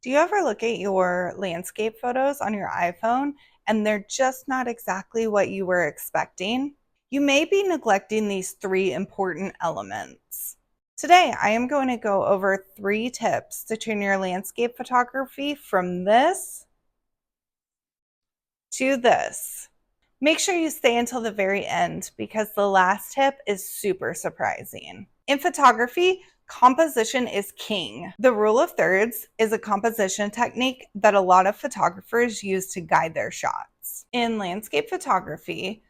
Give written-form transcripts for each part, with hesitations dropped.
Do you ever look at your landscape photos on your iPhone and they're just not exactly what you were expecting? You may be neglecting these three important elements. Today, I am going to go over 3 tips to turn your landscape photography from this to this. Make sure you stay until the very end because the last tip is super surprising. In photography, composition is king. The rule of thirds is a composition technique that a lot of photographers use to guide their shots. In landscape photography,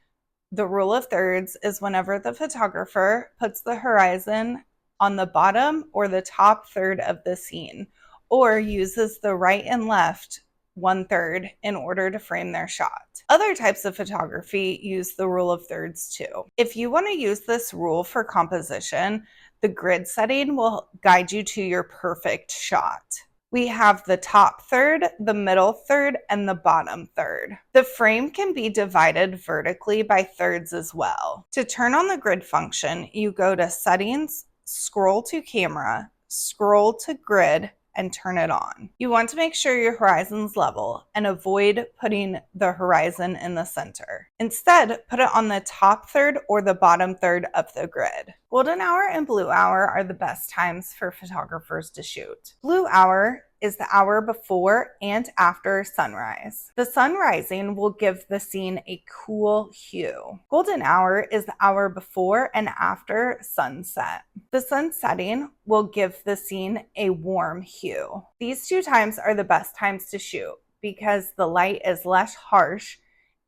the rule of thirds is whenever the photographer puts the horizon on the bottom or the top third of the scene, or uses the right and left 1/3 in order to frame their shot. Other types of photography use the rule of thirds too. If you want to use this rule for composition, the grid setting will guide you to your perfect shot. We have the top third, the middle third, and the bottom third. The frame can be divided vertically by thirds as well. To turn on the grid function, you go to Settings, scroll to Camera, scroll to Grid, and turn it on. You want to make sure your horizon's level and avoid putting the horizon in the center. Instead, put it on the top third or the bottom third of the grid. Golden hour and blue hour are the best times for photographers to shoot. Blue hour is the hour before and after sunrise. The sun rising will give the scene a cool hue. Golden hour is the hour before and after sunset. The sun setting will give the scene a warm hue. These 2 times are the best times to shoot because the light is less harsh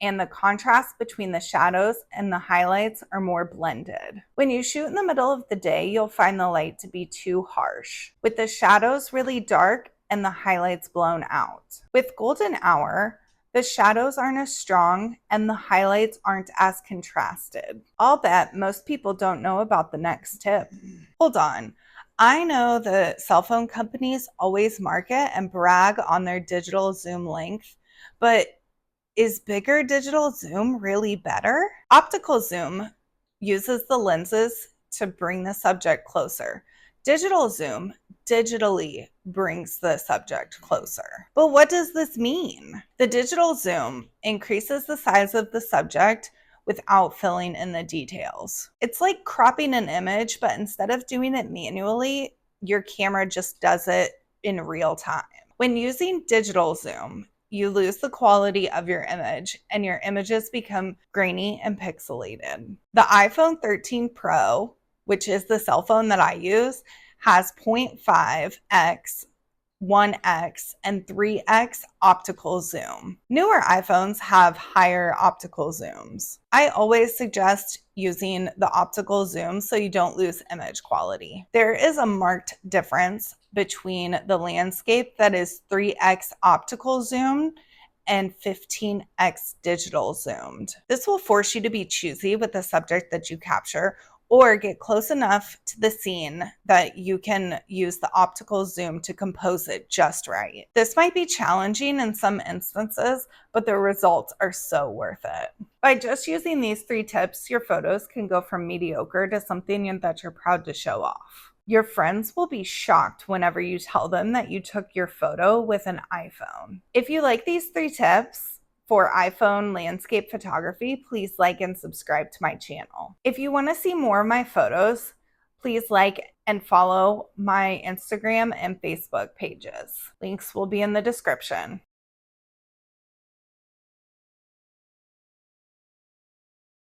and the contrast between the shadows and the highlights are more blended. When you shoot in the middle of the day, you'll find the light to be too harsh, with the shadows really dark and the highlights blown out. With golden hour, the shadows aren't as strong and the highlights aren't as contrasted. I'll bet most people don't know about the next tip. Hold on. I know the cell phone companies always market and brag on their digital zoom length, but is bigger digital zoom really better? Optical zoom uses the lenses to bring the subject closer. Digital zoom digitally brings the subject closer. But what does this mean? The digital zoom increases the size of the subject without filling in the details. It's like cropping an image, but instead of doing it manually, your camera just does it in real time. When using digital zoom, you lose the quality of your image and your images become grainy and pixelated. The iPhone 13 Pro, which is the cell phone that I use, has 0.5x, 1x, and 3x optical zoom. Newer iPhones have higher optical zooms. I always suggest using the optical zoom so you don't lose image quality. There is a marked difference between the landscape that is 3x optical zoom and 15x digital zoomed. This will force you to be choosy with the subject that you capture or get close enough to the scene that you can use the optical zoom to compose it just right. This might be challenging in some instances, but the results are so worth it. By just using these 3 tips, your photos can go from mediocre to something that you're proud to show off. Your friends will be shocked whenever you tell them that you took your photo with an iPhone. If you like these 3 tips for iPhone landscape photography, please like and subscribe to my channel. If you want to see more of my photos, please like and follow my Instagram and Facebook pages. Links will be in the description.